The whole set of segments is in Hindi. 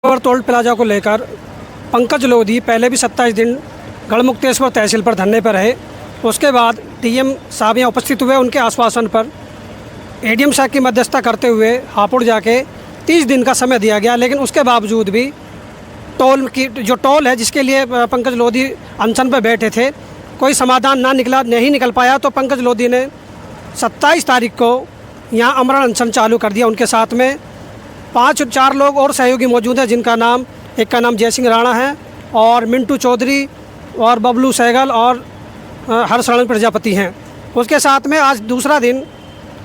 और टोल प्लाजा को लेकर पंकज लोधी पहले भी 27 दिन गढ़मुक्तेश्वर तहसील पर धरने पर रहे। उसके बाद डीएम साहब यहाँ उपस्थित हुए। उनके आश्वासन पर एडीएम साहब की मध्यस्थता करते हुए हापुड़ जाके 30 दिन का समय दिया गया, लेकिन उसके बावजूद भी जो टोल है जिसके लिए पंकज लोधी अनशन पर बैठे थे, कोई समाधान नहीं निकल पाया। तो पंकज लोधी ने 27 तारीख को यहाँ अमरण अनशन चालू कर दिया। उनके साथ में 4 लोग और सहयोगी मौजूद हैं, जिनका नाम एक का नाम जय सिंह राणा है और मिंटू चौधरी और बबलू सहगल और हर्षरण प्रजापति हैं। उसके साथ में आज दूसरा दिन,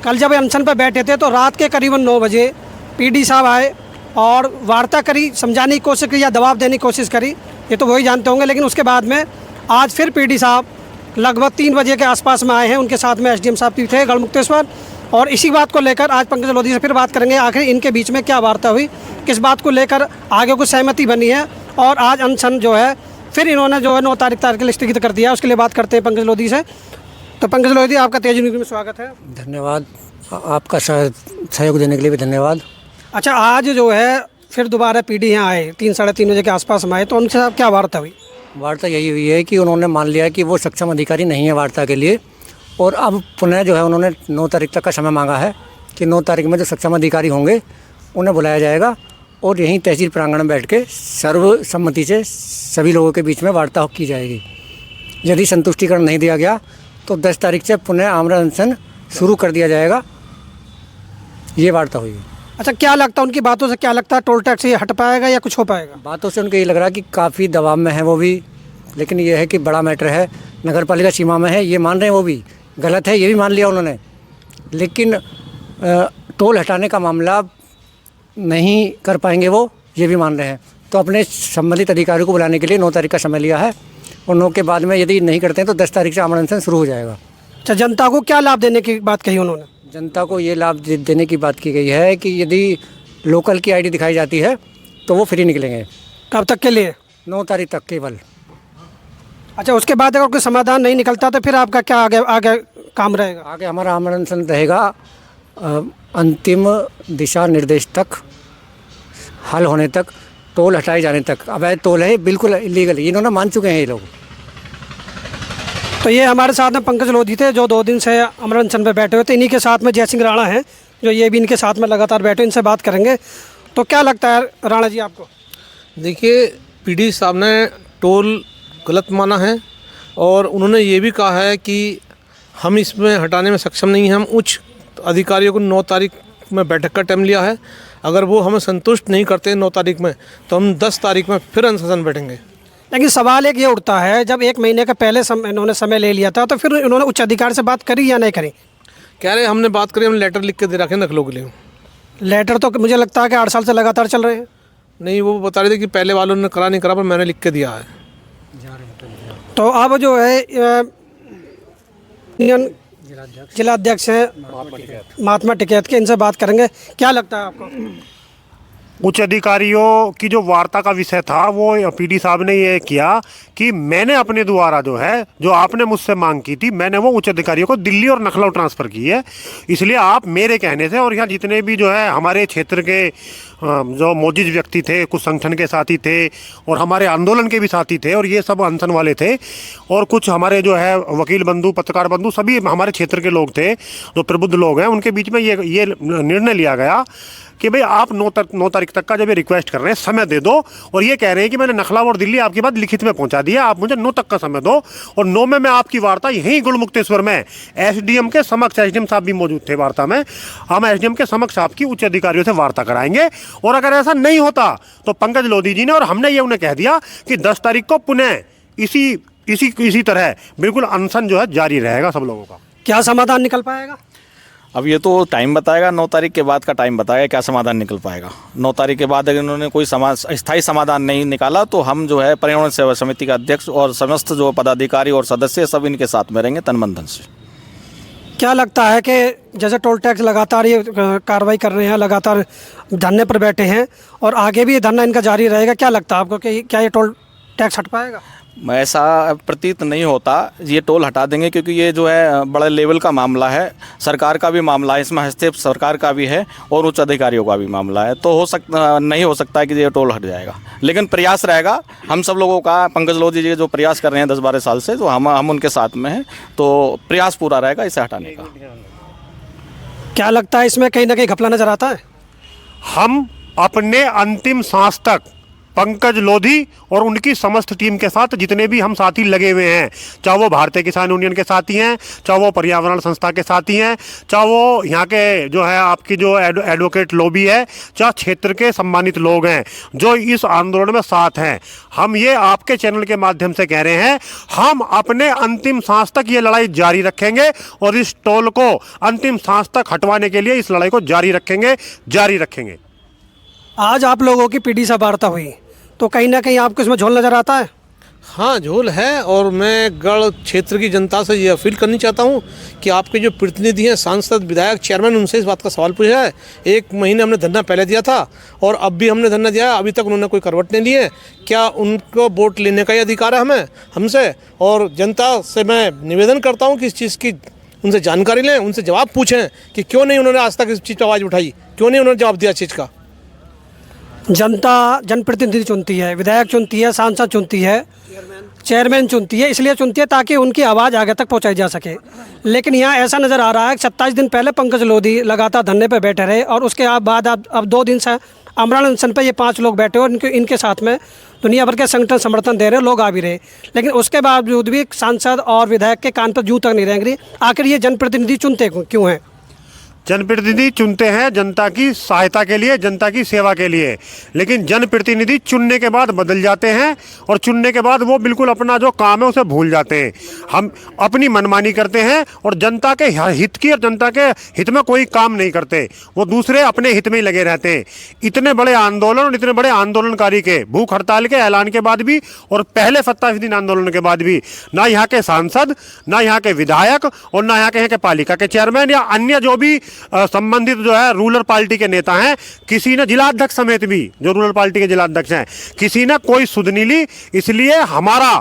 कल जब अनशन पर बैठे थे तो रात के करीबन 9 बजे पीडी साहब आए और वार्ता करी, समझाने की कोशिश करी या दबाव देने की कोशिश करी, ये तो वही जानते होंगे। लेकिन उसके बाद में आज फिर पीडी साहब लगभग 3 बजे के आसपास में आए हैं। उनके साथ में एसडीएम साहब भी थे गढ़मुक्तेश्वर, और इसी बात को लेकर आज पंकज लोधी से फिर बात करेंगे। आखिर इनके बीच में क्या वार्ता हुई, किस बात को लेकर आगे कुछ सहमति बनी है, और आज अनशन जो है फिर इन्होंने जो है 9 तारीख के लिए स्थगित कर दिया। उसके लिए बात करते हैं पंकज लोधी से। तो पंकज लोधी, आपका तेज न्यूज़ में स्वागत है। धन्यवाद, आपका सहयोग देने के लिए भी धन्यवाद। अच्छा, आज जो है फिर दोबारा पीडी यहाँ आए 3 साढ़े 3 बजे के आसपास में आए, तो उनके साथ क्या वार्ता हुई? वार्ता यही हुई है कि उन्होंने मान लिया कि वो सक्षम अधिकारी नहीं है वार्ता के लिए, और अब पुनः जो है उन्होंने 9 तारीख तक का समय मांगा है कि 9 तारीख में जो सक्षम अधिकारी होंगे उन्हें बुलाया जाएगा और यहीं तहसील प्रांगण में बैठ के सर्वसम्मति से सभी लोगों के बीच में वार्ता की जाएगी। यदि संतुष्टिकरण नहीं दिया गया तो 10 तारीख से पुनः आमरण अनशन शुरू कर दिया जाएगा। ये वार्ता हुई। अच्छा, क्या लगता है उनकी बातों से, क्या लगता है टोल टैक्स ये हट पाएगा या कुछ हो पाएगा? बातों से उनको ये लग रहा है कि काफ़ी दबाव में है वो भी, लेकिन ये है कि बड़ा मैटर है, नगर पालिका सीमा में है, ये मान रहे हैं। वो भी गलत है, ये भी मान लिया उन्होंने, लेकिन टोल हटाने का मामला नहीं कर पाएंगे वो, ये भी मान रहे हैं। तो अपने संबंधित अधिकारियों को बुलाने के लिए 9 तारीख का समय लिया है, और 9 के बाद में यदि नहीं करते हैं तो 10 तारीख से आमरण अनशन शुरू हो जाएगा। अच्छा, जनता को क्या लाभ देने की बात कही उन्होंने? जनता को ये लाभ देने की बात की गई है कि यदि लोकल की आईडी दिखाई जाती है तो वो फ्री निकलेंगे। कब तक के लिए? 9 तारीख तक केवल। अच्छा, उसके बाद अगर कोई समाधान नहीं निकलता तो फिर आपका क्या आगे काम रहेगा? आगे हमारा आमरण अनशन रहेगा अंतिम दिशा निर्देश तक, हल होने तक, टोल हटाए जाने तक। अवैध टोल है, बिल्कुल इलीगल, इन्होंने मान चुके हैं ये लोग। तो ये हमारे साथ में पंकज लोधी थे जो 2 दिन से अमरण अनशन पर बैठे हुए थे। इन्हीं के साथ में जय सिंह राणा हैं जो ये भी इनके साथ में लगातार बैठे, इनसे बात करेंगे। तो क्या लगता है राणा जी आपको? देखिए, पीडी साहब ने टोल गलत माना है, और उन्होंने ये भी कहा है कि हम इसमें हटाने में सक्षम नहीं हैं। हम उच्च अधिकारियों को 9 तारीख में बैठक का टाइम लिया है। अगर वो हमें संतुष्ट नहीं करते 9 तारीख में, तो हम 10 तारीख में फिर अनशन बैठेंगे। लेकिन सवाल एक ये उठता है, जब 1 महीने का पहले इन्होंने समय ले लिया था, तो फिर उन्होंने उच्च अधिकारी से बात करी या नहीं करी? कह रहे हमने बात करी, हम लेटर लिख के दे रखे नकलों के लिए। लेटर तो मुझे लगता है कि 8 साल से लगातार चल रहे हैं। नहीं, वो बता रहे थे कि पहले वालों ने करा नहीं करा, पर मैंने लिख के दिया है। तो अब जो है जिलाध्यक्ष हैं महात्मा टिकैत के, इनसे बात करेंगे। क्या लगता है आपको? उच्च अधिकारियों की जो वार्ता का विषय था वो पीडी साहब ने ये किया कि मैंने अपने द्वारा जो है, जो आपने मुझसे मांग की थी, मैंने वो उच्च अधिकारियों को दिल्ली और लखनऊ ट्रांसफ़र की है। इसलिए आप मेरे कहने से, और यहाँ जितने भी जो है हमारे क्षेत्र के जो मौजूद व्यक्ति थे, कुछ संगठन के साथी थे और हमारे आंदोलन के भी साथी थे, और ये सब अनशन वाले थे, और कुछ हमारे जो है वकील बंधु, पत्रकार बंधु, सभी हमारे क्षेत्र के लोग थे जो प्रबुद्ध लोग हैं। उनके बीच में ये निर्णय लिया गया कि भाई आप 9 तारीख तक का जब ये रिक्वेस्ट कर रहे हैं समय दे दो, और ये कह रहे हैं कि मैंने नखला और दिल्ली आपकी बात लिखित में पहुंचा दिया, आप मुझे 9 तक का समय दो, और 9 में मैं आपकी वार्ता यहीं गढ़मुक्तेश्वर में एसडीएम के समक्ष, एसडीएम साहब भी मौजूद थे वार्ता में, हम एसडीएम के समक्ष आपकी उच्च अधिकारियों से वार्ता कराएंगे। और अगर ऐसा नहीं होता तो पंकज लोधी जी ने और हमने ये उन्हें कह दिया कि 10 तारीख को पुनः इसी तरह बिल्कुल अनशन जो है जारी रहेगा सब लोगों का। क्या समाधान निकल पाएगा? अब ये तो टाइम बताएगा, 9 तारीख के बाद का टाइम बताएगा क्या समाधान निकल पाएगा। 9 तारीख के बाद अगर इन्होंने कोई स्थायी समाधान नहीं निकाला तो हम जो है पर्यावरण सेवा समिति का अध्यक्ष और समस्त जो पदाधिकारी और सदस्य सब इनके साथ में रहेंगे तन मन धन से। क्या लगता है कि जैसे टोल टैक्स लगातार ये कार्रवाई कर रहे हैं, लगातार धरने पर बैठे हैं और आगे भी धरना इनका जारी रहेगा, क्या लगता है आपको कि क्या ये टोल टैक्स हट पाएगा? ऐसा प्रतीत नहीं होता, ये टोल हटा देंगे क्योंकि ये जो है बड़े लेवल का मामला है, सरकार का भी मामला है, इसमें हस्तक्षेप सरकार का भी है और उच्च अधिकारियों का भी मामला है। तो नहीं हो सकता है कि ये टोल हट जाएगा, लेकिन प्रयास रहेगा हम सब लोगों का। पंकज लोधी जी जो प्रयास कर रहे हैं 10-12 साल से, तो हम उनके साथ में हैं, तो प्रयास पूरा रहेगा इसे हटाने का। क्या लगता है इसमें कहीं ना कहीं घपला नजर आता है? हम अपने अंतिम सांस तक पंकज लोधी और उनकी समस्त टीम के साथ जितने भी हम साथी लगे हुए हैं, चाहे वो भारतीय किसान यूनियन के साथी हैं, चाहे वो पर्यावरण संस्था के साथी हैं, चाहे वो यहाँ के जो है आपकी जो एडवोकेट लॉबी है, चाहे क्षेत्र के सम्मानित लोग हैं जो इस आंदोलन में साथ हैं, हम ये आपके चैनल के माध्यम से कह रहे हैं, हम अपने अंतिम सांस तक ये लड़ाई जारी रखेंगे और इस टोल को अंतिम सांस तक हटवाने के लिए इस लड़ाई को जारी रखेंगे। आज आप लोगों की पीडी से वार्ता हुई तो कहीं ना कहीं आपको इसमें झोल नज़र आता है? हाँ, झोल है। और मैं गढ़ क्षेत्र की जनता से ये अपील करनी चाहता हूँ कि आपके जो प्रतिनिधि हैं, सांसद, विधायक, चेयरमैन, उनसे इस बात का सवाल पूछा है। 1 महीने हमने धरना पहले दिया था और अब भी हमने धरना दिया है, अभी तक उन्होंने कोई करवट नहीं ली है। क्या उनको वोट लेने का ही अधिकार है हमसे? और जनता से मैं निवेदन करता हूँ कि इस चीज़ की उनसे जानकारी लें, उनसे जवाब पूछें कि क्यों नहीं उन्होंने आज तक इस चीज़ पर आवाज़ उठाई, क्यों नहीं उन्होंने जवाब दिया इस चीज़ का। जनता जनप्रतिनिधि चुनती है, विधायक चुनती है, सांसद चुनती है, चेयरमैन चुनती है, इसलिए चुनती है ताकि उनकी आवाज़ आगे तक पहुंचाई जा सके। लेकिन यहाँ ऐसा नज़र आ रहा है कि 27 दिन पहले पंकज लोधी लगातार धरने पर बैठे रहे और उसके बाद अब 2 दिन से अमरण अनशन पर ये 5 लोग बैठे और इनके साथ में दुनिया भर के संगठन समर्थन दे रहे, लोग आ भी रहे, लेकिन उसके बावजूद भी सांसद और विधायक के कान पर जूं तक नहीं रेंग रही। आखिर ये जनप्रतिनिधि चुनते क्यों हैं? जनप्रतिनिधि चुनते हैं जनता की सहायता के लिए, जनता की सेवा के लिए, लेकिन जनप्रतिनिधि चुनने के बाद बदल जाते हैं और चुनने के बाद वो बिल्कुल अपना जो काम है उसे भूल जाते हैं। हम अपनी मनमानी करते हैं और जनता के हित की और जनता के हित में कोई काम नहीं करते, वो दूसरे अपने हित में ही लगे रहते हैं। इतने बड़े आंदोलन और इतने बड़े आंदोलनकारी के भूख हड़ताल के ऐलान के बाद भी और पहले 27 दिन आंदोलन के बाद भी ना यहाँ के सांसद, ना यहाँ के विधायक और ना यहाँ के पालिका के चेयरमैन या अन्य जो भी संबंधित जो है रूरल पार्टी के नेता हैं, किसी ने, जिलाध्यक्ष समेत भी जो रूरल पार्टी के जिलाध्यक्ष हैं, किसी ने कोई सुध नहीं ली। इसलिए हमारा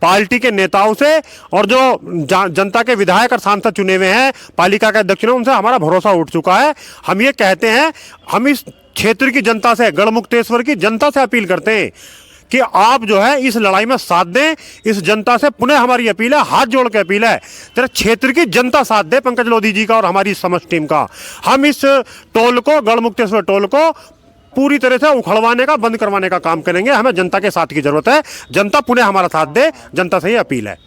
पार्टी के नेताओं से और जो जनता के विधायक और सांसद चुने हुए हैं, पालिका के अध्यक्ष, उनसे हमारा भरोसा उठ चुका है। हम ये कहते हैं, हम इस क्षेत्र की जनता से, गढ़मुक्तेश्वर की जनता से अपील करते हैं कि आप जो है इस लड़ाई में साथ दें। इस जनता से पुनः हमारी अपील है, हाथ जोड़ के अपील है, तेरा क्षेत्र की जनता साथ दे पंकज लोधी जी का और हमारी समस्त टीम का। हम इस टोल को, गढ़मुक्तेश्वर टोल को पूरी तरह से उखड़वाने का, बंद करवाने का काम करेंगे। हमें जनता के साथ की जरूरत है, जनता पुनः हमारा साथ दे, जनता से ये अपील है।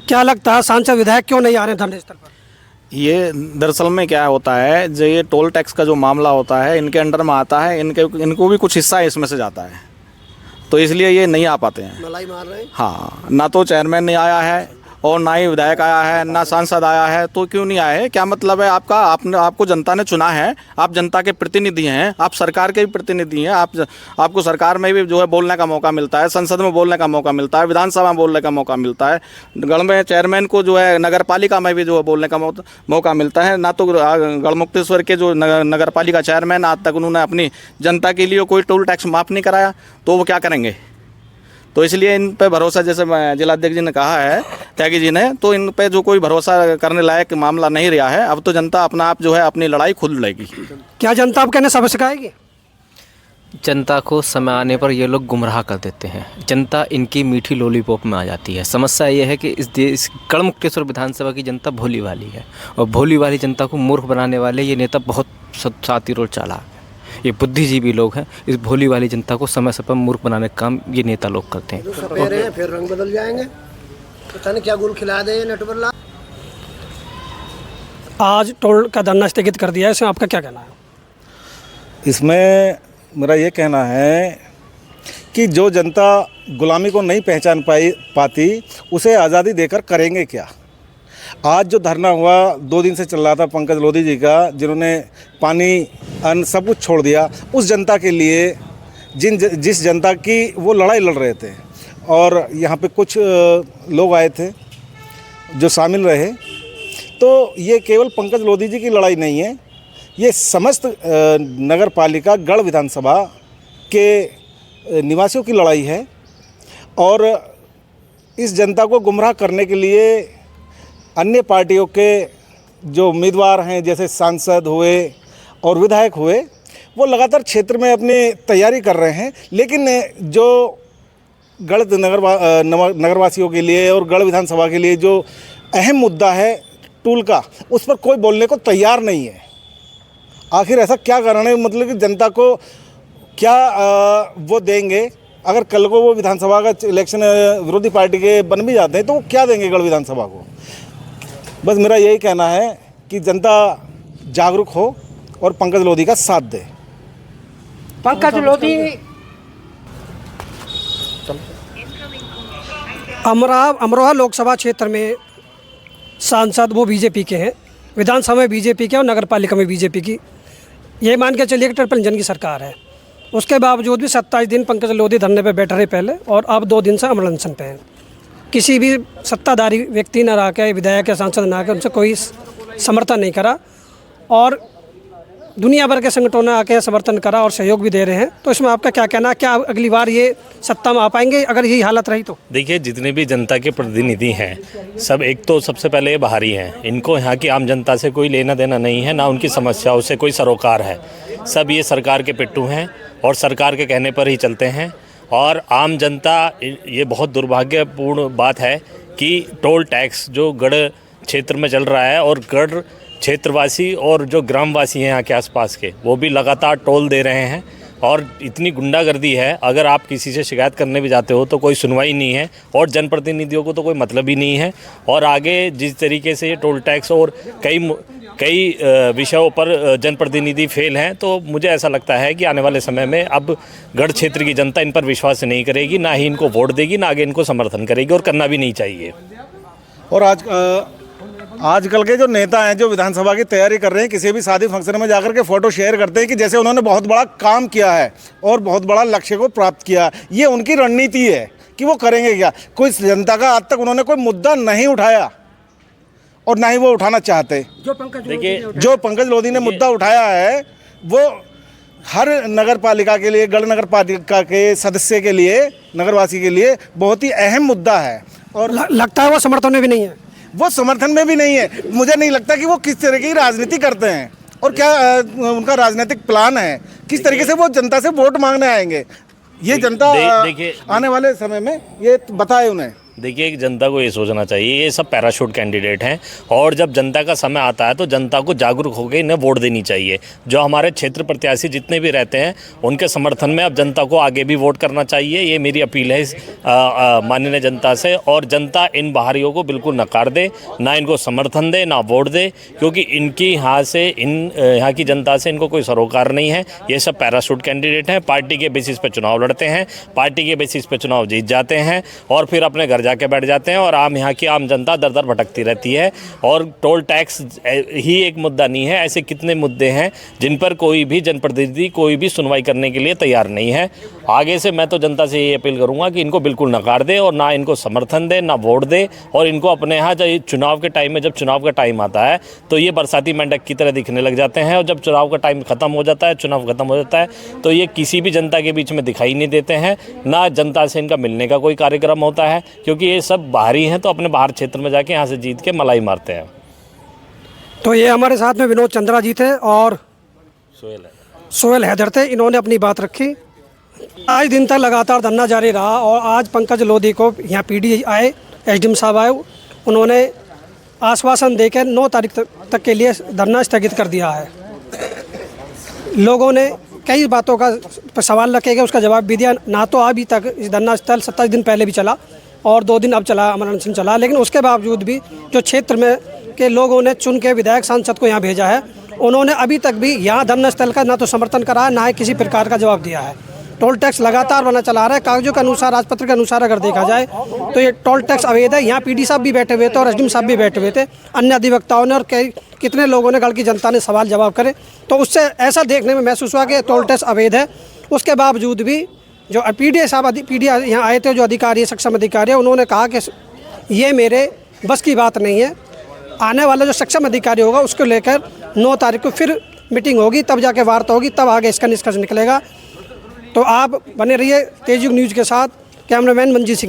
क्या लगता है सांसद विधायक क्यों नहीं आ रहे धरने स्थल पर? ये दरअसल में क्या होता है, जो ये टोल टैक्स का जो मामला होता है इनके अंडर में आता है, इनको भी कुछ हिस्सा इसमें से जाता है, तो इसलिए ये नहीं आ पाते हैं। मलाई मार रहे हैं। हाँ, ना तो चेयरमैन नहीं आया है और ना ही विधायक आया है, ना सांसद आया है, तो क्यों नहीं आए? क्या मतलब है आपका? आपको जनता ने चुना है, आप जनता के प्रतिनिधि हैं, आप सरकार के भी प्रतिनिधि हैं, आपको सरकार में भी जो है बोलने का मौका मिलता है, संसद में बोलने का मौका मिलता है, विधानसभा में बोलने का मौका मिलता है, गढ़ में चेयरमैन को जो है नगर पालिका में भी जो है बोलने का मौका मिलता है। ना तो गढ़मुक्तेश्वर के जो नगर पालिका चेयरमैन, आज तक उन्होंने अपनी जनता के लिए कोई टोल टैक्स माफ़ नहीं कराया, तो वो क्या करेंगे? तो इसलिए इन पे भरोसा, जैसे जिलाध्यक्ष जी ने कहा है, त्यागी जी ने, तो इन पे जो कोई भरोसा करने लायक मामला नहीं रहा है। अब तो जनता अपना आप जो है अपनी लड़ाई खुद लड़ेगी। क्या जनता आप कहने सब सिखाएगी? जनता को समय आने पर ये लोग गुमराह कर देते हैं, जनता इनकी मीठी लॉलीपॉप में आ जाती है। समस्या ये है कि इस गढ़मुक्तेश्वर विधानसभा की जनता भोली वाली है और भोली वाली जनता को मूर्ख बनाने वाले ये नेता बहुत सातिर और चालाक है। ये बुद्धिजीवी लोग हैं, इस भोली वाली जनता को समय समय पर मूर्ख बनाने का काम ये नेता लोग करते हैं। फिर रंग बदल जाएंगे, पता नहीं क्या गुल खिला दे नटबरला। आज टोल का धरना स्थगित कर दिया है, इसमें आपका क्या कहना है? इसमें मेरा ये कहना है कि जो जनता गुलामी को नहीं पहचान पाती उसे आज़ादी देकर करेंगे क्या। आज जो धरना हुआ 2 दिन से चल रहा था पंकज लोधी जी का, जिन्होंने पानी, अन्न सब कुछ छोड़ दिया उस जनता के लिए, जिस जनता की वो लड़ाई लड़ रहे थे, और यहाँ पे कुछ लोग आए थे जो शामिल रहे। तो ये केवल पंकज लोधी जी की लड़ाई नहीं है, ये समस्त नगर पालिका गढ़ विधानसभा के निवासियों की लड़ाई है। और इस जनता को गुमराह करने के लिए अन्य पार्टियों के जो उम्मीदवार हैं, जैसे सांसद हुए और विधायक हुए, वो लगातार क्षेत्र में अपनी तैयारी कर रहे हैं। लेकिन जो गढ़ नगरवासियों के लिए और गढ़ विधानसभा के लिए जो अहम मुद्दा है टूल का, उस पर कोई बोलने को तैयार नहीं है। आखिर ऐसा क्या कारण है, मतलब कि जनता को क्या वो देंगे? अगर कल को वो विधानसभा का इलेक्शन विरोधी पार्टी के बन भी जाते हैं तो वो क्या देंगे गढ़ विधानसभा को? बस मेरा यही कहना है कि जनता जागरूक हो और पंकज लोधी का साथ दे। पंकज लोधी अमरोहा लोकसभा क्षेत्र में सांसद वो बीजेपी के हैं, विधानसभा में बीजेपी के और नगर पालिका में बीजेपी की, ये मान के चलिए कि ट्रिपल इंजन की सरकार है। उसके बावजूद भी 27 दिन पंकज लोधी धरने पे बैठे रहे पहले, और अब 2 दिन से अमर अनशन पे हैं। किसी भी सत्ताधारी व्यक्ति न आके, विधायक या सांसद न आके उनसे कोई समर्थन नहीं करा, और दुनिया भर के संगठनों ने आके समर्थन करा और सहयोग भी दे रहे हैं। तो इसमें आपका क्या कहना है? क्या अगली बार ये सत्ता में आ पाएंगे अगर यही हालत रही तो? देखिए, जितने भी जनता के प्रतिनिधि हैं सब एक तो सबसे पहले ये बाहरी हैं, इनको यहाँ की आम जनता से कोई लेना देना नहीं है, ना उनकी समस्याओं से कोई सरोकार है। सब ये सरकार के पिट्ठू हैं और सरकार के कहने पर ही चलते हैं। और आम जनता, ये बहुत दुर्भाग्यपूर्ण बात है कि टोल टैक्स जो गढ़ क्षेत्र में चल रहा है, और गढ़ क्षेत्रवासी और जो ग्रामवासी हैं यहाँ के आसपास के, वो भी लगातार टोल दे रहे हैं। और इतनी गुंडागर्दी है, अगर आप किसी से शिकायत करने भी जाते हो तो कोई सुनवाई नहीं है, और जनप्रतिनिधियों को तो कोई मतलब ही नहीं है। और आगे जिस तरीके से ये टोल टैक्स और कई विषयों पर जनप्रतिनिधि फेल हैं, तो मुझे ऐसा लगता है कि आने वाले समय में अब गढ़ क्षेत्र की जनता इन पर विश्वास नहीं करेगी, ना ही इनको वोट देगी, ना आगे इनको समर्थन करेगी, और करना भी नहीं चाहिए। और आजकल के जो नेता हैं जो विधानसभा की तैयारी कर रहे हैं, किसी भी शादी फंक्शन में जाकर के फ़ोटो शेयर करते हैं कि जैसे उन्होंने बहुत बड़ा काम किया है और बहुत बड़ा लक्ष्य को प्राप्त किया। ये उनकी रणनीति है कि वो करेंगे क्या। कोई जनता का आज तक उन्होंने कोई मुद्दा नहीं उठाया और ना ही वो उठाना चाहते। जो पंकज लोधी ने मुद्दा उठाया है वो हर नगर पालिका के लिए, गढ़ नगर पालिका के सदस्य के लिए, नगरवासी के लिए बहुत ही अहम मुद्दा है। और लगता है वो समर्थन में भी नहीं है। वो समर्थन में भी नहीं है। मुझे नहीं लगता कि वो किस तरह की राजनीति करते हैं और क्या उनका राजनीतिक प्लान है, किस तरीके से वो जनता से वोट मांगने आएंगे। ये जनता आने वाले समय में ये बताए उन्हें। देखिए, जनता को ये सोचना चाहिए, ये सब पैराशूट कैंडिडेट हैं, और जब जनता का समय आता है तो जनता को जागरूक होकर इन्हें वोट देनी चाहिए। जो हमारे क्षेत्र प्रत्याशी जितने भी रहते हैं उनके समर्थन में अब जनता को आगे भी वोट करना चाहिए। ये मेरी अपील है माननीय जनता से। और जनता इन बाहरियों को बिल्कुल नकार दे, ना इनको समर्थन दे, ना वोट दे, क्योंकि इनकी यहाँ की जनता से इनको कोई सरोकार नहीं है। ये सब पैराशूट कैंडिडेट हैं, पार्टी के बेसिस पर चुनाव लड़ते हैं, पार्टी के बेसिस पर चुनाव जीत जाते हैं और फिर अपने घर जाके बैठ जाते हैं, और यहाँ की आम जनता दर दर भटकती रहती है। और टोल टैक्स ही एक मुद्दा नहीं है, ऐसे कितने मुद्दे हैं जिन पर कोई भी जनप्रतिनिधि कोई भी सुनवाई करने के लिए तैयार नहीं है। आगे से मैं तो जनता से ये अपील करूंगा कि इनको बिल्कुल नकार दे और ना इनको समर्थन दे, ना वोट दे, और इनको अपने यहाँ जब चुनाव के टाइम में, जब चुनाव का टाइम आता है तो ये बरसाती मेंढक की तरह दिखने लग जाते हैं, और जब चुनाव का टाइम खत्म हो जाता है, चुनाव खत्म हो जाता है, तो ये किसी भी जनता के बीच में दिखाई नहीं देते हैं, ना जनता से इनका मिलने का कोई कार्यक्रम होता है, क्योंकि ये सब बाहरी हैं, तो अपने बाहर क्षेत्र में जाके यहाँ से जीत के मलाई मारते हैं। तो ये हमारे साथ में विनोद चंद्रा जी थे और सोहेल हैदर थे, इन्होंने अपनी बात रखी। आज दिन तक लगातार धरना जारी रहा, और आज पंकज लोधी को यहाँ पीडी आए, एसडीएम साहब आए, उन्होंने आश्वासन देकर 9 तारीख तक के लिए धरना स्थगित कर दिया है। लोगों ने कई बातों का सवाल रखे गए, उसका जवाब भी दिया। ना तो अभी तक इस धरना स्थल 27 दिन पहले भी चला और 2 दिन अब चला, अमर अनशन चला, लेकिन उसके बावजूद भी जो क्षेत्र में के लोगों ने चुन के विधायक सांसद को यहाँ भेजा है, उन्होंने अभी तक भी यहाँ धरना स्थल का ना तो समर्थन करा है, ना ही किसी प्रकार का जवाब दिया है। टोल टैक्स लगातार बना चला रहा है। कागजों के अनुसार, राजपत्र के अनुसार अगर देखा जाए तो ये टोल टैक्स अवैध है। यहाँ पीडी साहब भी बैठे हुए थे और एसडीएम साहब भी बैठे हुए थे, अन्य अधिवक्ताओं ने और कितने लोगों ने, गढ़ की जनता ने सवाल जवाब करे, तो उससे ऐसा देखने में महसूस हुआ कि टोल टैक्स अवैध है। उसके बावजूद भी जो पीडी साहब यहाँ आए थे, जो अधिकारी, सक्षम अधिकारी है, उन्होंने कहा कि ये मेरे बस की बात नहीं है। आने वाला जो सक्षम अधिकारी होगा उसको लेकर 9 तारीख को फिर मीटिंग होगी, तब जाके वार्ता होगी, तब आगे इसका निष्कर्ष निकलेगा। तो आप बने रहिए तेजयुग न्यूज़ के साथ। कैमरामैन मंजीत सिंह।